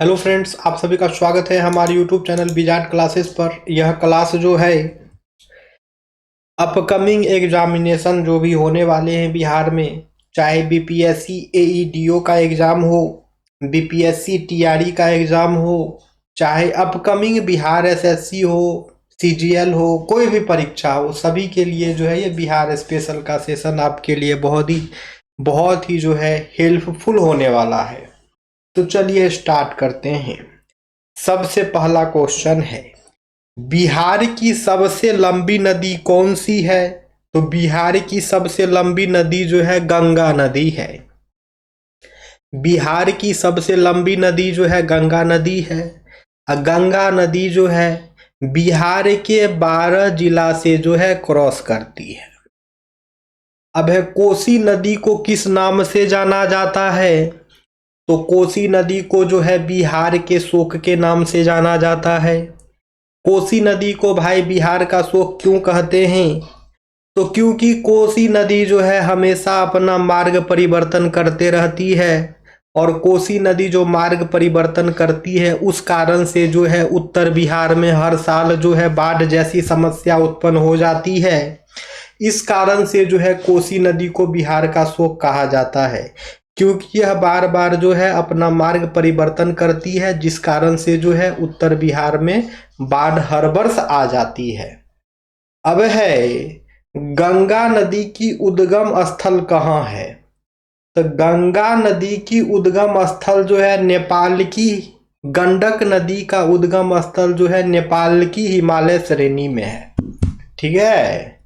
Hello friends, आप सभी का स्वागत है हमारे यूट्यूब चैनल बीजाट क्लासेस पर। यह क्लास जो है अपकमिंग एग्जामिनेशन जो भी होने वाले हैं बिहार में, चाहे बीपीएससी एईडीओ का एग्ज़ाम हो, बीपीएससी टीआरई का एग्ज़ाम हो, चाहे अपकमिंग बिहार एसएससी हो, सीजीएल हो, कोई भी परीक्षा हो, सभी के लिए जो है ये बिहार स्पेशल का सेशन आपके लिए बहुत ही जो है हेल्पफुल होने वाला है। तो चलिए स्टार्ट करते हैं। सबसे पहला क्वेश्चन है, बिहार की सबसे लंबी नदी कौन सी है? तो बिहार की सबसे लंबी नदी जो है गंगा नदी है। बिहार की सबसे लंबी नदी जो है गंगा नदी है। गंगा नदी जो है बिहार के 12 जिला से जो है क्रॉस करती है। अब है कोसी नदी को किस नाम से जाना जाता है? तो कोसी नदी को जो है बिहार के शोक के नाम से जाना जाता है। कोसी नदी को भाई बिहार का शोक क्यों कहते हैं? तो क्योंकि कोसी नदी जो है हमेशा अपना मार्ग परिवर्तन करते रहती है, और कोसी नदी जो मार्ग परिवर्तन करती है उस कारण से जो है उत्तर बिहार में हर साल जो है बाढ़ जैसी समस्या उत्पन्न हो जाती है। इस कारण से जो है कोसी नदी को बिहार का शोक कहा जाता है, क्योंकि यह बार बार जो है अपना मार्ग परिवर्तन करती है, जिस कारण से जो है उत्तर बिहार में बाढ़ हर वर्ष आ जाती है। अब है गंगा नदी की उद्गम स्थल कहाँ है? तो गंगा नदी की उद्गम स्थल जो है नेपाल की, गंडक नदी का उद्गम स्थल जो है नेपाल की हिमालय श्रेणी में है। ठीक है।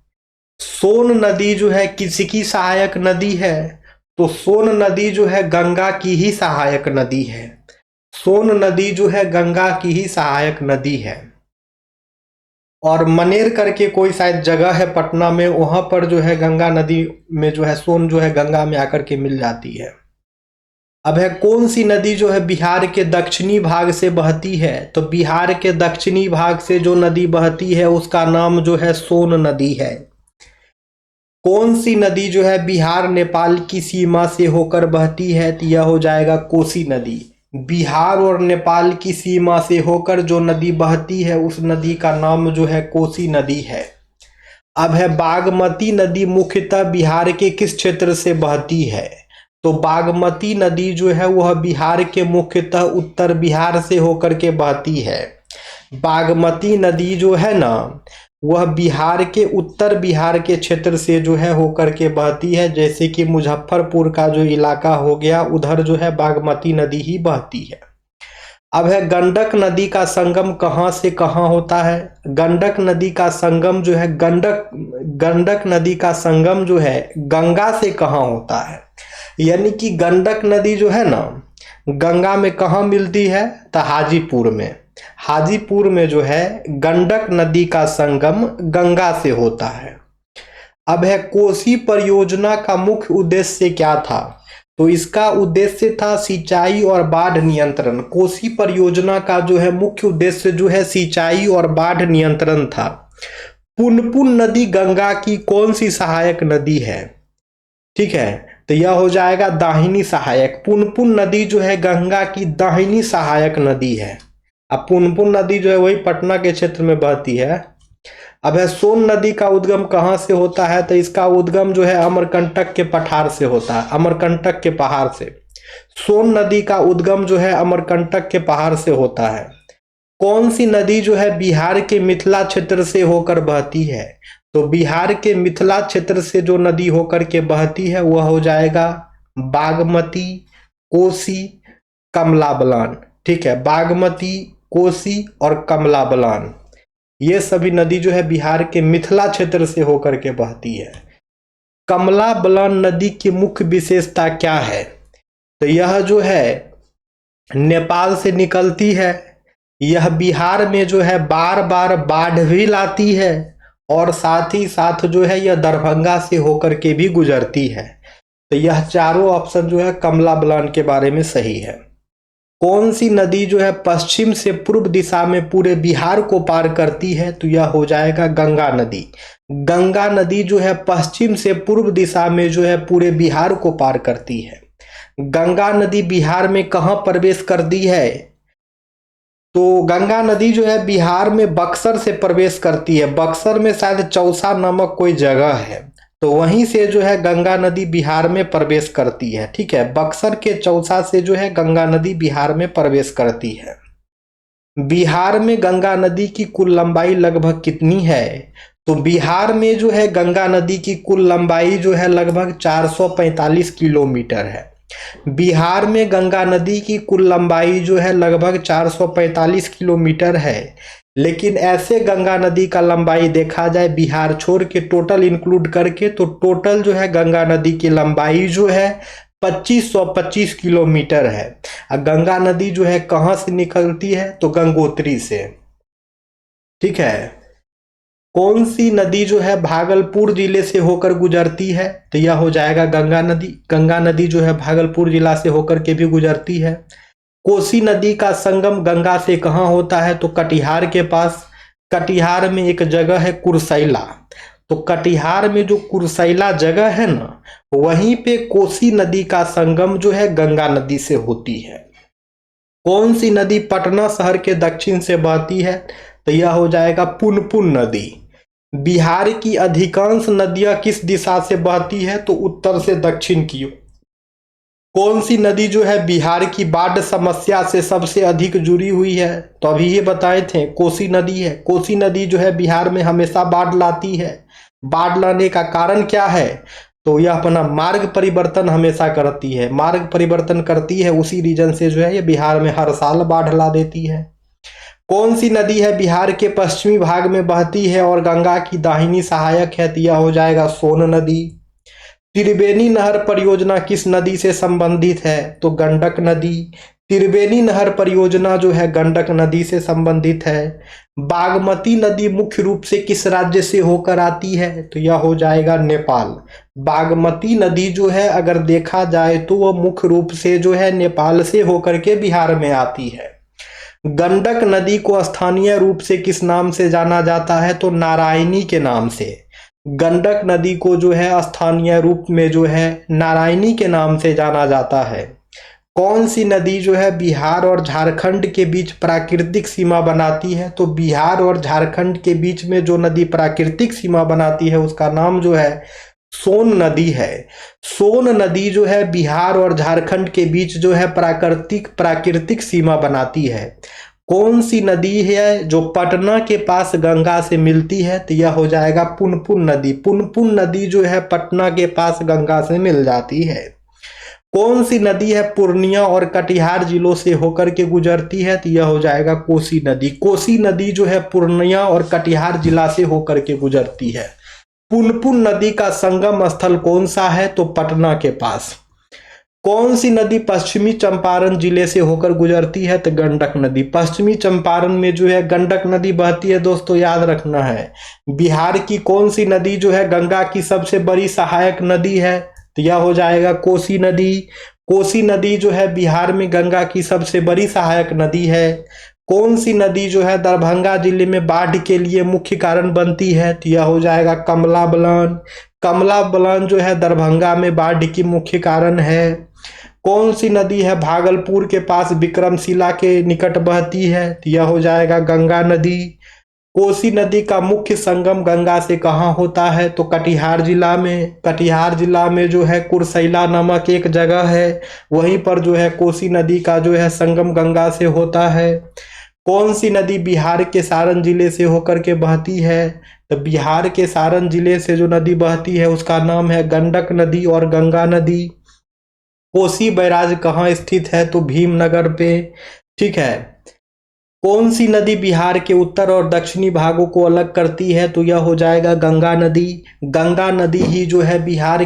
सोन नदी जो है किसकी सहायक नदी है? तो सोन नदी जो है गंगा की ही सहायक नदी है। सोन नदी जो है गंगा की ही सहायक नदी है। और मनेर करके कोई शायद जगह है पटना में, वहां पर जो है गंगा नदी में जो है सोन जो है गंगा में आकर के मिल जाती है। अब है कौन सी नदी जो है बिहार के दक्षिणी भाग से बहती है? तो बिहार के दक्षिणी भाग से जो नदी बहती है उसका नाम जो है सोन नदी है। कौन सी नदी जो है बिहार नेपाल की सीमा से होकर बहती है? तो यह हो जाएगा कोसी नदी। बिहार और नेपाल की सीमा से होकर जो नदी बहती है उस नदी का नाम जो है कोसी नदी है। अब है बागमती नदी मुख्यतः बिहार के किस क्षेत्र से बहती है? तो बागमती नदी जो है वह बिहार के मुख्यतः उत्तर बिहार से होकर के बहती है। बागमती नदी जो है ना वह बिहार के उत्तर बिहार के क्षेत्र से जो है होकर के बहती है, जैसे कि मुजफ्फरपुर का जो इलाका हो गया उधर जो है बागमती नदी ही बहती है। अब है गंडक नदी का संगम कहाँ से कहाँ होता है? गंडक नदी का संगम जो है गंडक नदी का संगम जो है गंगा से कहाँ होता है? यानी कि गंडक नदी जो है ना गंगा में कहाँ मिलती है? तो हाजीपुर में। हाजीपुर में जो है गंडक नदी का संगम गंगा से होता है। अब है कोसी परियोजना का मुख्य उद्देश्य क्या था? तो इसका उद्देश्य था सिंचाई और बाढ़ नियंत्रण। कोसी परियोजना का जो है मुख्य उद्देश्य जो है सिंचाई और बाढ़ नियंत्रण था। पुनपुन नदी गंगा की कौन सी सहायक नदी है? ठीक है, तो यह हो जाएगा दाहिनी सहायक। पुनपुन नदी जो है गंगा की दाहिनी सहायक नदी है। अब पुनपुन नदी जो है वही पटना के क्षेत्र में बहती है। अब है सोन नदी का उद्गम कहाँ से होता है? तो इसका उद्गम जो है अमरकंटक के पठार से होता है, अमरकंटक के पहाड़ से। सोन नदी का उद्गम जो है अमरकंटक के पहाड़ से होता है। कौन सी नदी जो है बिहार के मिथिला क्षेत्र से होकर बहती है? तो बिहार के मिथिला क्षेत्र से जो नदी होकर के बहती है वह हो जाएगा बागमती, कोसी, कमला बलान। ठीक है, बागमती, कोसी और कमला बलान, ये सभी नदी जो है बिहार के मिथिला क्षेत्र से होकर के बहती है। कमला बलान नदी की मुख्य विशेषता क्या है? तो यह जो है नेपाल से निकलती है। यह बिहार में जो है बार बार बाढ़ भी लाती है, और साथ ही साथ जो है यह दरभंगा से होकर के भी गुजरती है। तो यह चारों ऑप्शन जो है कमला बलान के बारे में सही है। कौन सी नदी जो है पश्चिम से पूर्व दिशा में पूरे बिहार को पार करती है? तो यह हो जाएगा गंगा नदी। गंगा नदी जो है पश्चिम से पूर्व दिशा में जो है पूरे बिहार को पार करती है। गंगा नदी बिहार में कहाँ प्रवेश कर दी है? तो गंगा नदी जो है बिहार में बक्सर से प्रवेश करती है। बक्सर में शायद चौसा नामक कोई जगह है, तो वहीं से जो है गंगा नदी बिहार में प्रवेश करती है। ठीक है, बक्सर के चौसा से जो है गंगा नदी बिहार में प्रवेश करती है। बिहार में गंगा नदी की कुल लंबाई लगभग कितनी है? तो बिहार में जो है गंगा नदी की कुल लंबाई जो है लगभग 445 किलोमीटर है। बिहार में गंगा नदी की कुल लंबाई जो है लगभग 445 किलोमीटर है। लेकिन ऐसे गंगा नदी का लंबाई देखा जाए बिहार छोड़ के टोटल इंक्लूड करके, तो टोटल जो है गंगा नदी की लंबाई जो है 2525 किलोमीटर है। गंगा नदी जो है कहाँ से निकलती है? तो गंगोत्री से। ठीक है, कौन सी नदी जो है भागलपुर जिले से होकर गुजरती है? तो यह हो जाएगा गंगा नदी। गंगा नदी जो है भागलपुर जिला से होकर के भी गुजरती है। कोसी नदी का संगम गंगा से कहाँ होता है? तो कटिहार के पास। कटिहार में एक जगह है कुरसैला, तो कटिहार में जो कुरसैला जगह है ना, वहीं पे कोसी नदी का संगम जो है गंगा नदी से होती है। कौन सी नदी पटना शहर के दक्षिण से बहती है? तो यह हो जाएगा पुनपुन नदी। बिहार की अधिकांश नदियां किस दिशा से बहती है? तो उत्तर से दक्षिण की ओर। कौन सी नदी जो है बिहार की बाढ़ समस्या से सबसे अधिक जुड़ी हुई है? तो अभी ये बताए थे कोसी नदी है। कोसी नदी जो है बिहार में हमेशा बाढ़ लाती है। बाढ़ लाने का कारण क्या है? तो यह अपना मार्ग परिवर्तन हमेशा करती है। मार्ग परिवर्तन करती है, उसी रीजन से जो है ये बिहार में हर साल बाढ़ ला देती है। कौन सी नदी है बिहार के पश्चिमी भाग में बहती है और गंगा की दाहिनी सहायक है? तो यह हो जाएगा सोन नदी। त्रिवेणी नहर परियोजना किस नदी से संबंधित है? तो गंडक नदी। त्रिवेणी नहर परियोजना जो है गंडक नदी से संबंधित है। बागमती नदी मुख्य रूप से किस राज्य से होकर आती है? तो यह हो जाएगा नेपाल। बागमती नदी जो है अगर देखा जाए तो वह मुख्य रूप से जो है नेपाल से होकर के बिहार में आती है। गंडक नदी को स्थानीय रूप से किस नाम से जाना जाता है? तो नारायणी के नाम से। गंडक नदी को जो है स्थानीय रूप में जो है नारायणी के नाम से जाना जाता है। कौन सी नदी जो है बिहार और झारखंड के बीच प्राकृतिक सीमा बनाती है? तो बिहार और झारखंड के बीच में जो नदी प्राकृतिक सीमा बनाती है उसका नाम जो है सोन नदी है। सोन नदी जो है बिहार और झारखंड के बीच जो है प्राकृतिक सीमा बनाती है। कौन सी नदी है जो पटना के पास गंगा से मिलती है? तो यह हो जाएगा पुनपुन नदी। पुनपुन नदी जो है पटना के पास गंगा से मिल जाती है। कौन सी नदी है पूर्णिया और कटिहार जिलों से होकर के गुजरती है? तो यह हो जाएगा कोसी नदी। कोसी नदी जो है पूर्णिया और कटिहार जिला से होकर के गुजरती है। पुनपुन नदी का संगम स्थल कौन सा है? तो पटना के पास। कौन सी नदी पश्चिमी चंपारण जिले से होकर गुजरती है? तो गंडक नदी। पश्चिमी चंपारण में जो है गंडक नदी बहती है दोस्तों, याद रखना है। बिहार की कौन सी नदी जो है गंगा की सबसे बड़ी सहायक नदी है? तो यह हो जाएगा कोसी नदी। कोसी नदी जो है बिहार में गंगा की सबसे बड़ी सहायक नदी है। कौन सी नदी जो है दरभंगा जिले में बाढ़ के लिए मुख्य कारण बनती है? तो यह हो जाएगा कमला बलान। कमला बलान जो है दरभंगा में बाढ़ की मुख्य कारण है। कौन सी नदी है भागलपुर के पास विक्रमशिला के निकट बहती है? तो यह हो जाएगा गंगा नदी। कोसी नदी का मुख्य संगम गंगा से कहाँ होता है? तो कटिहार जिला में। कटिहार जिला में जो है कुरसैला नामक एक जगह है, वहीं पर जो है कोसी नदी का जो है संगम गंगा से होता है। कौन सी नदी बिहार के सारण जिले से होकर के बहती है? तो बिहार के सारण जिले से जो नदी बहती है उसका नाम है गंडक नदी और गंगा नदी। कोसी बैराज कहाँ स्थित है? तो भीमनगर पे। ठीक है, कौन सी नदी बिहार के उत्तर और दक्षिणी भागों को अलग करती है? तो यह हो जाएगा गंगा नदी। गंगा नदी ही जो है बिहार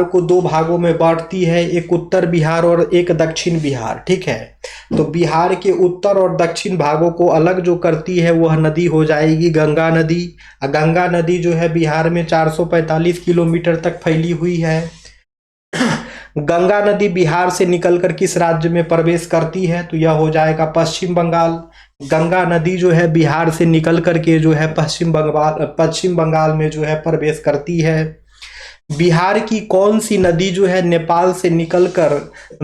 को दो भागों में बांटती है, एक उत्तर बिहार और एक दक्षिण बिहार। ठीक है, तो बिहार के उत्तर और दक्षिण भागों को अलग जो करती है वह नदी हो जाएगी गंगा नदी। गंगा नदी जो है बिहार में 445 किलोमीटर तक फैली हुई है। गंगा नदी बिहार से निकलकर किस राज्य में प्रवेश करती है? तो यह हो जाएगा पश्चिम बंगाल। गंगा नदी जो है बिहार से निकल करके जो है पश्चिम बंगाल में जो है प्रवेश करती है। बिहार की कौन सी नदी जो है नेपाल से निकलकर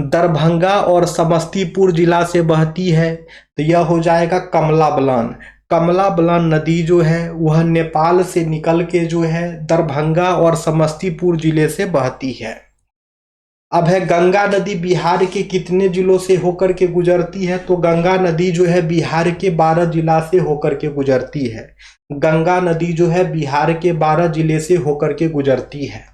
दरभंगा और समस्तीपुर जिला से बहती है? तो यह हो जाएगा कमला बलान। कमला बलान नदी जो है वह नेपाल से निकल के जो है दरभंगा और समस्तीपुर जिले से बहती है। अब है गंगा नदी बिहार के कितने जिलों से होकर के गुजरती है? तो गंगा नदी जो है बिहार के 12 जिला से होकर के गुजरती है। गंगा नदी जो है बिहार के 12 जिले से होकर के गुजरती है।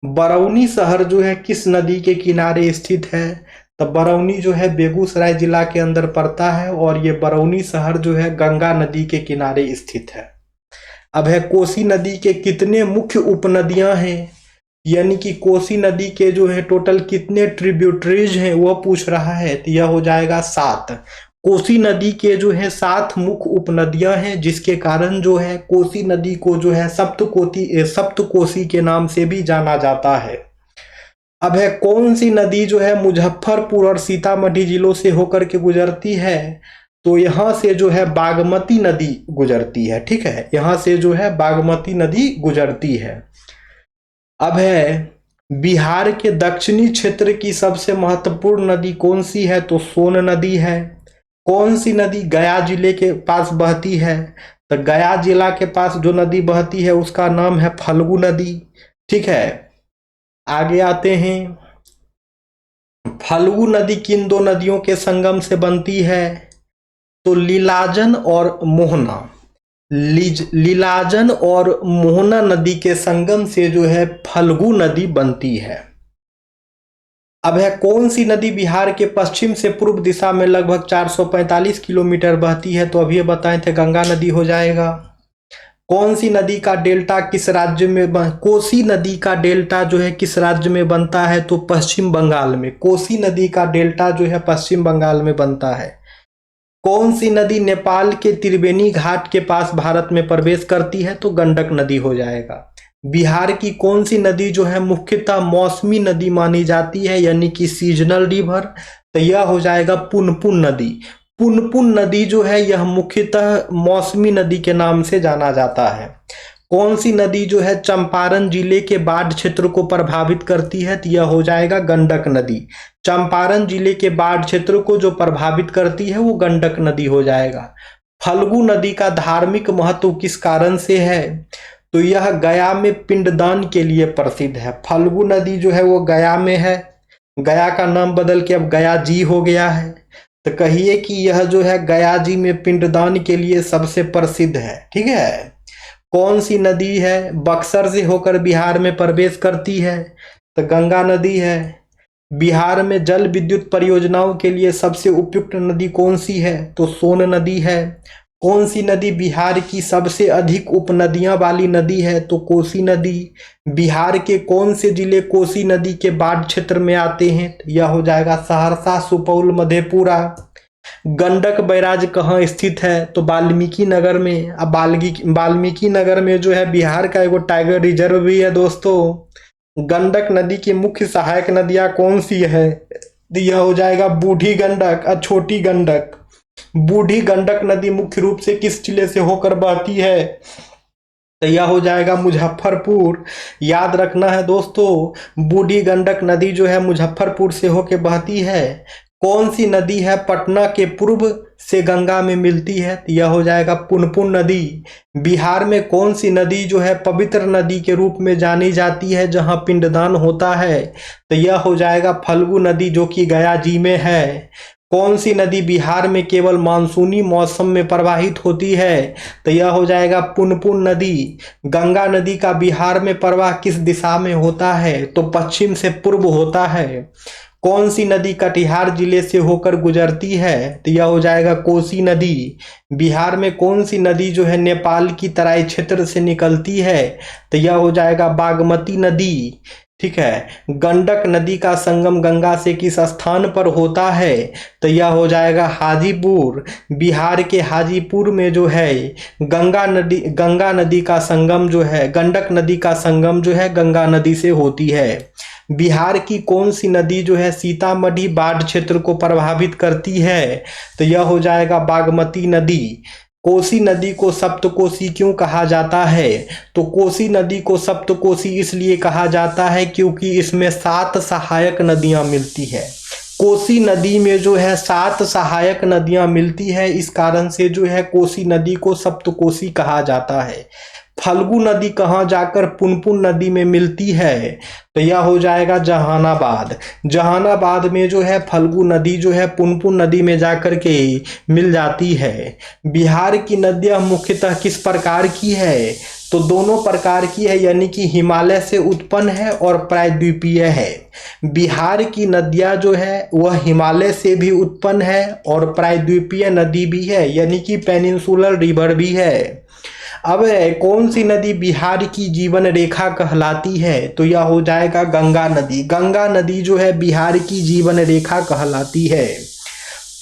बरौनी शहर जो है किस नदी के किनारे स्थित है? तो बरौनी जो है बेगूसराय जिला के अंदर पड़ता है और ये बरौनी शहर जो है गंगा नदी के किनारे स्थित है। अब है कोसी नदी के कितने मुख्य उपनदियां हैं? यानी कि कोसी नदी के जो है टोटल कितने ट्रिब्यूटरीज हैं वह पूछ रहा है। तो यह हो जाएगा 7। कोसी नदी के जो है 7 मुख्य उपनदियां हैं, जिसके कारण जो है कोसी नदी को जो है सप्तकोसी के नाम से भी जाना जाता है। अब है कौन सी नदी जो है मुजफ्फरपुर और सीतामढ़ी जिलों से होकर के गुजरती है? तो यहां से जो है बागमती नदी गुजरती है। ठीक है, यहां से जो है बागमती नदी गुजरती है। अब है बिहार के दक्षिणी क्षेत्र की सबसे महत्वपूर्ण नदी कौन सी है? तो सोन नदी है। कौन सी नदी गया जिले के पास बहती है? तो गया जिला के पास जो नदी बहती है उसका नाम है फल्गु नदी। ठीक है, आगे आते हैं। फल्गु नदी किन 2 नदियों के संगम से बनती है? तो लीलाजन और मोहना। लीलाजन और मोहना नदी के संगम से जो है फल्गु नदी बनती है। अब है कौन सी नदी बिहार के पश्चिम से पूर्व दिशा में लगभग 445 किलोमीटर बहती है? तो अभी बताए थे गंगा नदी हो जाएगा। कौन सी नदी का डेल्टा किस राज्य में कोसी नदी का डेल्टा जो है किस राज्य में बनता है? तो पश्चिम बंगाल में। कोसी नदी का डेल्टा जो है पश्चिम बंगाल में बनता है। कौन सी नदी नेपाल के त्रिवेणी घाट के पास भारत में प्रवेश करती है? तो गंडक नदी हो जाएगा। बिहार की कौन सी नदी जो है मुख्यतः मौसमी नदी मानी जाती है, यानी कि सीजनल रिवर? तो यह हो जाएगा पुनपुन नदी। पुनपुन नदी जो है यह मुख्यतः मौसमी नदी के नाम से जाना जाता है। कौन सी नदी जो है चंपारण जिले के बाढ़ क्षेत्र को प्रभावित करती है? तो यह हो जाएगा गंडक नदी। चंपारण जिले के बाढ़ क्षेत्र को जो प्रभावित करती है वो गंडक नदी हो जाएगा। फल्गु नदी का धार्मिक महत्व किस कारण से है? तो यह गया में पिंडदान के लिए प्रसिद्ध है। फल्गु नदी जो है वो गया में है। गया का नाम बदल के अब गया जी हो गया है। तो कहिए कि यह जो है गया जी में पिंडदान के लिए सबसे प्रसिद्ध है। ठीक है, कौन सी नदी है बक्सर से होकर बिहार में प्रवेश करती है? तो गंगा नदी है। बिहार में जल विद्युत परियोजनाओं के लिए सबसे उपयुक्त नदी कौन सी है? तो सोन नदी है। कौन सी नदी बिहार की सबसे अधिक उपनदियां वाली नदी है? तो कोसी नदी। बिहार के कौन से जिले कोसी नदी के बाढ़ क्षेत्र में आते हैं? यह हो जाएगा सहरसा, सुपौल, मधेपुरा। गंडक बैराज कहाँ स्थित है? तो वाल्मीकि नगर में। अब वाल्मीकि नगर में जो है बिहार का एगो टाइगर रिजर्व भी है दोस्तों। गंडक नदी की मुख्य सहायक नदियां कौन सी है? यह हो जाएगा बूढ़ी गंडक और छोटी गंडक। बूढ़ी गंडक नदी मुख्य रूप से किस जिले से होकर बहती है? तो यह हो जाएगा मुजफ्फरपुर। याद रखना है दोस्तों, बूढ़ी गंडक नदी जो है मुजफ्फरपुर से होकर बहती है। कौन सी नदी है पटना के पूर्व से गंगा में मिलती है? तो यह हो जाएगा पुनपुन नदी। बिहार में कौन सी नदी जो है पवित्र नदी के रूप में जानी जाती है जहां पिंडदान होता है? तो यह हो जाएगा फल्गु नदी, जो कि गया जी में है। कौन सी नदी बिहार में केवल मानसूनी मौसम में प्रवाहित होती है? तो यह हो जाएगा पुनपुन नदी। गंगा नदी का बिहार में प्रवाह किस दिशा में होता है? तो पश्चिम से पूर्व होता है। कौन सी नदी कटिहार जिले से होकर गुजरती है? तो यह हो जाएगा कोसी नदी। बिहार में कौन सी नदी जो है नेपाल की तराई क्षेत्र से निकलती है? तो यह हो जाएगा बागमती नदी। ठीक है, गंडक नदी का संगम गंगा से किस स्थान पर होता है? तो यह हो जाएगा हाजीपुर। बिहार के हाजीपुर में जो है गंगा नदी का संगम जो है, गंडक नदी का संगम जो है गंगा नदी से होती है। बिहार की कौन सी नदी जो है सीतामढ़ी बाढ़ क्षेत्र को प्रभावित करती है? तो यह हो जाएगा बागमती नदी। कोसी नदी को सप्तकोसी क्यों कहा जाता है? तो कोसी नदी को सप्तकोसी इसलिए कहा जाता है क्योंकि इसमें 7 सहायक नदियां मिलती है। कोसी नदी में जो है 7 सहायक नदियां मिलती है, इस कारण से जो है कोसी नदी को सप्तकोसी कहा जाता है। फल्गु नदी कहाँ जाकर पुनपुन नदी में मिलती है? तो यह हो जाएगा जहानाबाद। जहानाबाद में जो है फल्गु नदी जो है पुनपुन नदी में जाकर के मिल जाती है। बिहार की नदियां मुख्यतः किस प्रकार की है? तो दोनों प्रकार की है, यानी कि हिमालय से उत्पन्न है और प्रायद्वीपीय है। बिहार की नदियां जो है वह हिमालय से भी उत्पन्न है और प्रायद्वीपीय नदी भी है, यानी कि पेनिनसुलर रिवर भी है। अब कौन सी नदी बिहार की जीवन रेखा कहलाती है? तो यह हो जाएगा गंगा नदी। गंगा नदी जो है बिहार की जीवन रेखा कहलाती है।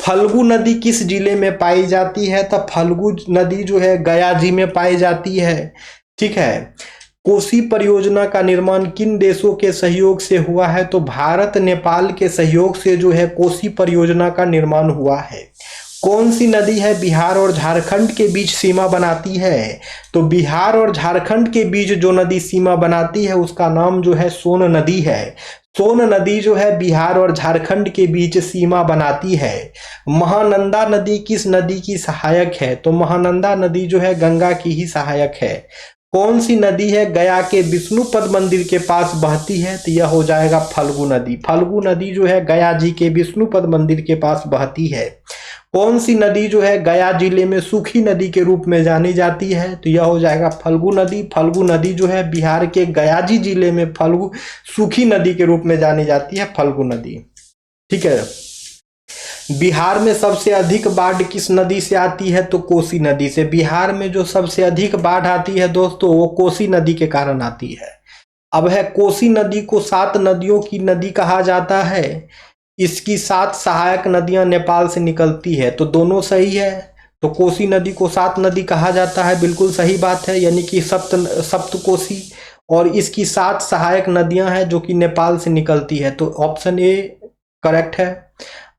फल्गु नदी किस जिले में पाई जाती है? तो फल्गु नदी जो है गया जी में पाई जाती है। ठीक है। कोसी परियोजना का निर्माण किन देशों के सहयोग से हुआ है? तो भारत नेपाल के सहयोग से जो है कोसी परियोजना का निर्माण हुआ है। कौन सी नदी है बिहार और झारखंड के बीच सीमा बनाती है? तो बिहार और झारखंड के बीच जो नदी सीमा बनाती है उसका नाम जो है सोन नदी है। सोन नदी जो है बिहार और झारखंड के बीच सीमा बनाती है। महानंदा नदी किस नदी की सहायक है? तो महानंदा नदी जो है गंगा की ही सहायक है। कौन सी नदी है गया के विष्णुपद मंदिर के पास बहती है? तो यह हो जाएगा फल्गु नदी। फल्गु नदी जो है गया जी के विष्णुपद मंदिर के पास बहती है। कौन सी नदी जो है गया जिले में सूखी नदी के रूप में जानी जाती है? तो यह हो जाएगा फल्गु नदी। फल्गु नदी जो है बिहार के गया जी जिले में फल्गु सूखी नदी के रूप में जानी जाती है, फल्गु नदी। ठीक है। बिहार में सबसे अधिक बाढ़ किस नदी से आती है? तो कोसी नदी से। बिहार में जो सबसे अधिक बाढ़ आती है दोस्तों वो कोसी नदी के कारण आती है। अब है कोसी नदी को 7 नदियों की नदी कहा जाता है। इसकी 7 सहायक नदियां नेपाल से निकलती है, तो दोनों सही है। तो कोसी नदी को 7 नदी कहा जाता है, बिल्कुल सही बात है, यानी कि सप्तकोसी। और इसकी 7 सहायक नदियां हैं जो कि नेपाल से निकलती है, तो ऑप्शन ए करेक्ट है।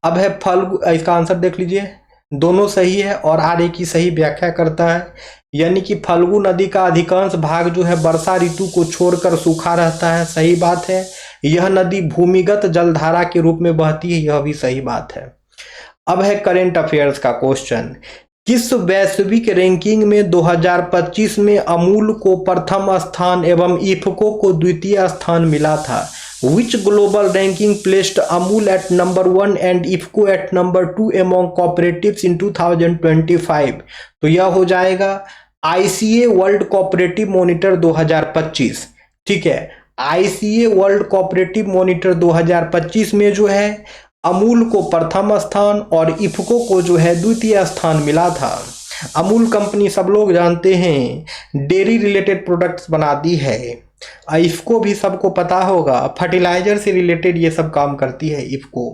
अब है फल्गु, इसका आंसर देख लीजिए, दोनों सही है और आर ए की सही व्याख्या करता है, यानी कि फल्गु नदी का अधिकांश भाग जो है वर्षा ऋतु को छोड़कर सूखा रहता है, सही बात है। यह नदी भूमिगत जलधारा के रूप में बहती है, यह भी सही बात है। अब है करेंट अफेयर्स का क्वेश्चन। किस वैश्विक रैंकिंग में 2025 में अमूल को प्रथम स्थान एवं इफको को द्वितीय स्थान मिला था? Which global ranking placed Amul at number 1 and IFFCO at number 2 among cooperatives in 2025? तो यह हो जाएगा ICA वर्ल्ड कोऑपरेटिव मॉनिटर 2025। ठीक है, ICA वर्ल्ड कोऑपरेटिव मॉनिटर 2025 में जो है अमूल को प्रथम स्थान और इफको को जो है द्वितीय स्थान मिला था। अमूल कंपनी सब लोग जानते हैं डेयरी रिलेटेड प्रोडक्ट्स बनाती है। इफको भी सबको पता होगा, फर्टिलाइजर से रिलेटेड ये सब काम करती है इफको।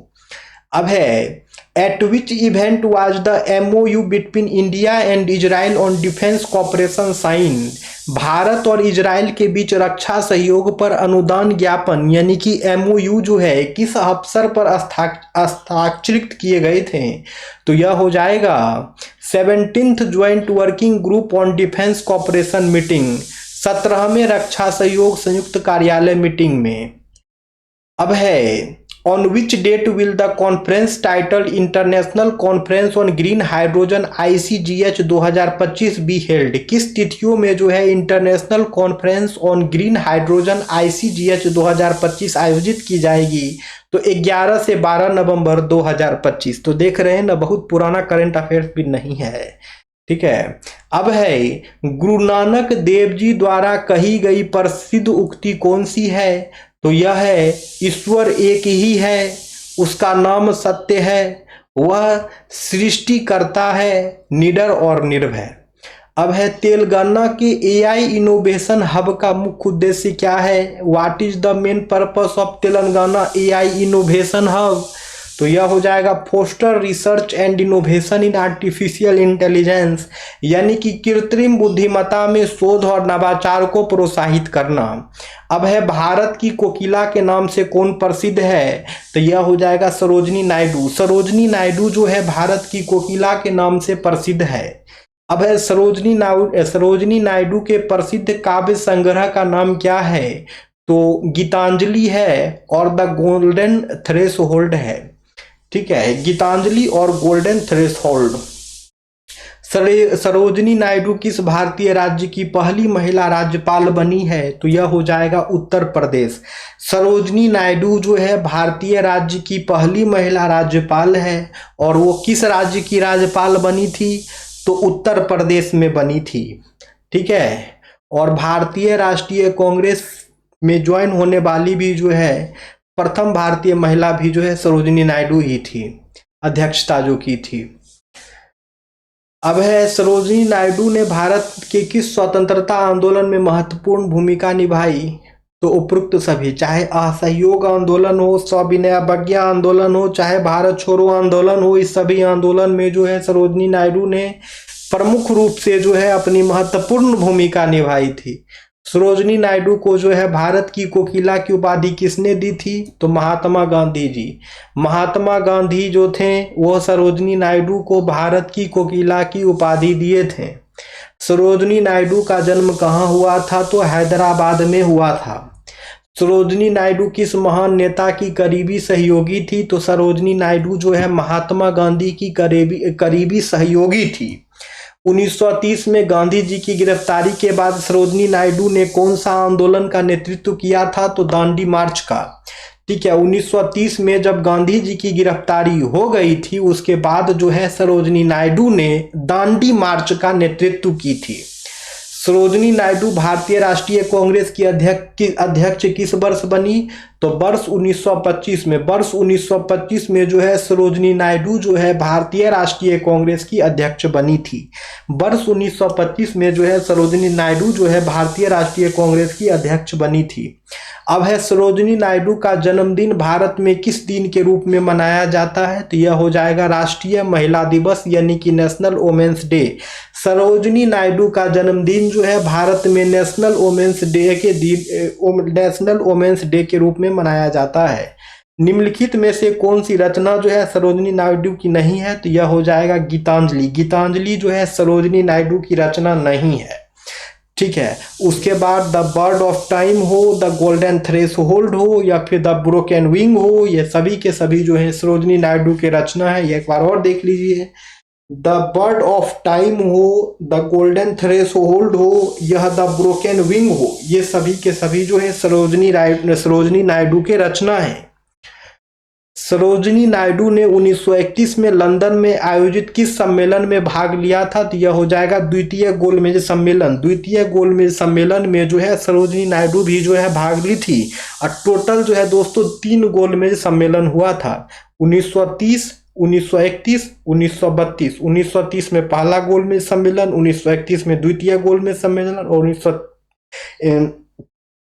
अब है at which event was the MOU between India and Israel on defence cooperation sign? Bharat और इजराइल के बीच रक्षा सहयोग पर अनुदान ज्ञापन यानी कि MOU जो है किस अवसर पर हस्ताक्षरित किए गए थे? तो यह हो जाएगा 17th joint working group on defence cooperation meeting, 17वें रक्षा सहयोग संयुक्त कार्यालय मीटिंग में। अब है on which date will the conference title international conference on green hydrogen ICGH 2025 be held? किस तिथियों में जो है international conference on green hydrogen ICGH 2025 आयोजित की जाएगी? तो 11 से 12 नवंबर 2025। तो देख रहे हैं ना, बहुत पुराना करंट अफेयर्स भी नहीं है। ठीक है। अब है गुरु नानक देव जी द्वारा कही गई प्रसिद्ध उक्ति कौन सी है? तो यह है ईश्वर एक ही है, उसका नाम सत्य है, वह सृष्टि करता है, निडर और निर्भय। अब है तेलंगाना के AI इनोवेशन हब का मुख्य उद्देश्य क्या है? What is the main purpose of Telangana AI innovation hub? तो यह हो जाएगा foster research and innovation in artificial intelligence, यानी कि कृत्रिम बुद्धिमत्ता में शोध और नवाचार को प्रोत्साहित करना। अब है भारत की कोकिला के नाम से कौन प्रसिद्ध है? तो यह हो जाएगा सरोजिनी नायडू। सरोजिनी नायडू जो है भारत की कोकिला के नाम से प्रसिद्ध है। अब है सरोजनी नायडू के प्रसिद्ध काव्य संग्रह का नाम क्या है? तो गीतांजलि है और द गोल्डन थ्रेशोल्ड है। ठीक है, गीतांजलि और गोल्डन थ्रेशोल्ड। सरोजनी नायडू किस भारतीय राज्य की पहली महिला राज्यपाल बनी है? तो यह हो जाएगा उत्तर प्रदेश। सरोजनी नायडू जो है भारतीय राज्य की पहली महिला राज्यपाल है और वो किस राज्य की राज्यपाल बनी थी? तो उत्तर प्रदेश में बनी थी। ठीक है, और भारतीय राष्ट्रीय कांग्रेस में ज्वाइन होने वाली भी जो है प्रथम भारतीय महिला भी जो है सरोजनी नायडू ही थी, अध्यक्षता जो की थी। अब है सरोजनी नायडू ने भारत के किस स्वतंत्रता आंदोलन में महत्वपूर्ण भूमिका निभाई? तो उपरोक्त सभी, चाहे असहयोग आंदोलन हो, सविनय अवज्ञा आंदोलन हो, चाहे भारत छोड़ो आंदोलन हो, इस सभी आंदोलन में जो है सरोजनी नायडू ने प्रमुख रूप से जो है अपनी महत्वपूर्ण भूमिका निभाई थी। सरोजनी नायडू को जो है भारत की कोकिला की उपाधि किसने दी थी? तो महात्मा गांधी जी। महात्मा गांधी जो थे वो सरोजनी नायडू को भारत की कोकिला की उपाधि दिए थे। सरोजनी नायडू का जन्म कहाँ हुआ था? तो हैदराबाद में हुआ था। सरोजनी नायडू किस महान नेता की करीबी सहयोगी थी? तो सरोजनी नायडू जो है महात्मा गांधी की करीबी सहयोगी थी। 1930 में गांधी जी की गिरफ्तारी के बाद सरोजनी नायडू ने कौन सा आंदोलन का नेतृत्व किया था? तो दांडी मार्च का। ठीक है, 1930 में जब गांधी जी की गिरफ्तारी हो गई थी उसके बाद जो है सरोजनी नायडू ने दांडी मार्च का नेतृत्व की थी। सरोजनी नायडू भारतीय राष्ट्रीय कांग्रेस की अध्यक्ष किस वर्ष बनी? तो वर्ष 1925 में। वर्ष 1925 में जो है सरोजनी नायडू जो है भारतीय राष्ट्रीय कांग्रेस की अध्यक्ष बनी थी। वर्ष 1925 में जो है सरोजनी नायडू जो है भारतीय राष्ट्रीय कांग्रेस की अध्यक्ष बनी थी। अब है सरोजनी नायडू का जन्मदिन भारत में किस दिन के रूप में मनाया जाता है? तो यह हो जाएगा राष्ट्रीय महिला दिवस यानी कि national women's day. Sarojini Naidu का जन्मदिन जो है भारत में नेशनल वुमेन्स डे के रूप में मनाया जाता है। निम्नलिखित में से कौन सी रचना जो है सरोजनी नायडू की नहीं है? तो यह हो जाएगा गीतांजलि। गीतांजलि जो है सरोजनी नायडू की रचना नहीं है। ठीक है, उसके बाद द बर्ड ऑफ टाइम हो, द गोल्डन थ्रेशोल्ड हो या फिर द ब्रोकन विंग हो, ये सभी के सभी जो है सरोजनी नायडू की रचना है। ये एक बार और देख लीजिए, द बर्ड ऑफ टाइम हो, द गोल्डन थ्रेशोल्ड हो, यह द ब्रोकन विंग हो, ये सभी के सभी जो है सरोजनी नायडू के रचना है। सरोजनी नायडू ने 1931 में लंदन में आयोजित किस सम्मेलन में भाग लिया था? तो यह हो जाएगा द्वितीय गोलमेज सम्मेलन। द्वितीय गोलमेज सम्मेलन में जो है सरोजनी नायडू भी जो है भाग ली थी और टोटल जो है दोस्तों 3 गोलमेज सम्मेलन हुआ था, 1930, 1931, 1932। 1930 में पहला गोलमेज सम्मेलन, 1931 में द्वितीय गोलमेज सम्मेलन और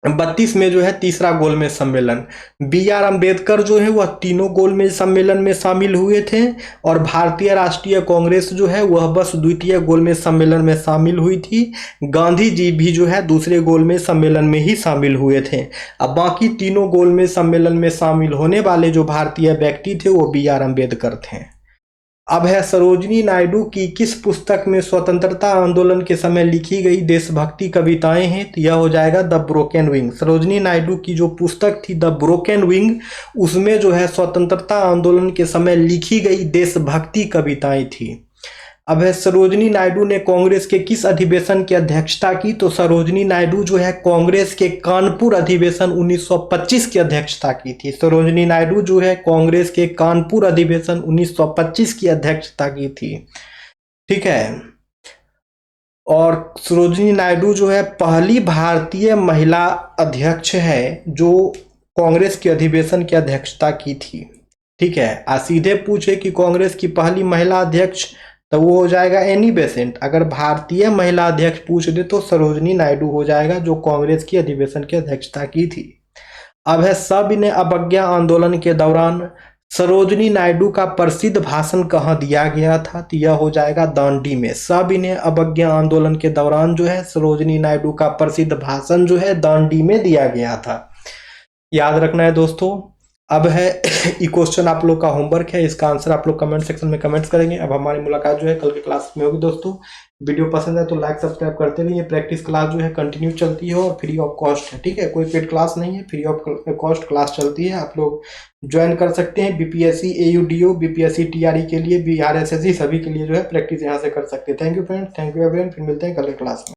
1932 में जो है तीसरा गोलमेज सम्मेलन। BR अम्बेडकर जो है वह तीनों गोलमेज सम्मेलन में शामिल हुए थे और भारतीय राष्ट्रीय कांग्रेस जो है वह बस द्वितीय गोलमेज सम्मेलन में शामिल हुई थी। गांधी जी भी जो है दूसरे गोलमेज सम्मेलन में ही शामिल हुए थे। अब बाकी तीनों गोलमेज सम्मेलन में शामिल होने वाले जो भारतीय व्यक्ति थे वो BR अम्बेडकर थे। अब है सरोजनी नायडू की किस पुस्तक में स्वतंत्रता आंदोलन के समय लिखी गई देशभक्ति कविताएं हैं? तो यह हो जाएगा the broken wing. Sarojini Naidu की जो पुस्तक थी द ब्रोकन विंग, उसमें जो है स्वतंत्रता आंदोलन के समय लिखी गई देशभक्ति कविताएं थी। अब है सरोजनी नायडू ने कांग्रेस के किस अधिवेशन की अध्यक्षता की? तो सरोजनी नायडू जो है कांग्रेस के कानपुर अधिवेशन 1925 की अध्यक्षता की थी। सरोजनी नायडू जो है कांग्रेस के कानपुर अधिवेशन 1925 की अध्यक्षता की थी। ठीक है, और सरोजनी नायडू जो है पहली भारतीय महिला अध्यक्ष है जो कांग्रेस के अधिवेशन की अध्यक्षता की थी। ठीक है, सीधे पूछे कि कांग्रेस की पहली महिला अध्यक्ष, तो वो हो जाएगा एनी बेसेंट। अगर भारतीय महिला अध्यक्ष पूछ दे तो सरोजनी नायडू हो जाएगा जो कांग्रेस की अधिवेशन की अध्यक्षता की थी। अब है सविनय अवज्ञा आंदोलन के दौरान सरोजनी नायडू का प्रसिद्ध भाषण कहाँ दिया गया था? तो यह हो जाएगा दांडी में। सविनय अवज्ञा आंदोलन के दौरान जो है सरोजनी नायडू का प्रसिद्ध भाषण जो है दांडी में दिया गया था। याद रखना है दोस्तों। अब है ये क्वेश्चन आप लोग का होमवर्क है, इसका आंसर आप लोग कमेंट सेक्शन में कमेंट्स करेंगे। अब हमारी मुलाकात जो है कल के क्लास में होगी दोस्तों। वीडियो पसंद है तो लाइक सब्सक्राइब करते रहिए। प्रैक्टिस क्लास जो है कंटिन्यू चलती है और फ्री ऑफ कॉस्ट है, ठीक है, कोई पेड क्लास नहीं है, फ्री ऑफ कॉस्ट क्लास चलती है। आप लोग ज्वाइन कर सकते हैं। बीपीएससी AUDO, बीपीएससी TRE के लिए, बिहार SSC सभी के लिए जो है प्रैक्टिस यहाँ से कर सकते हैं। Thank you friends, thank you everyone. फिर मिलते हैं कल के क्लास में।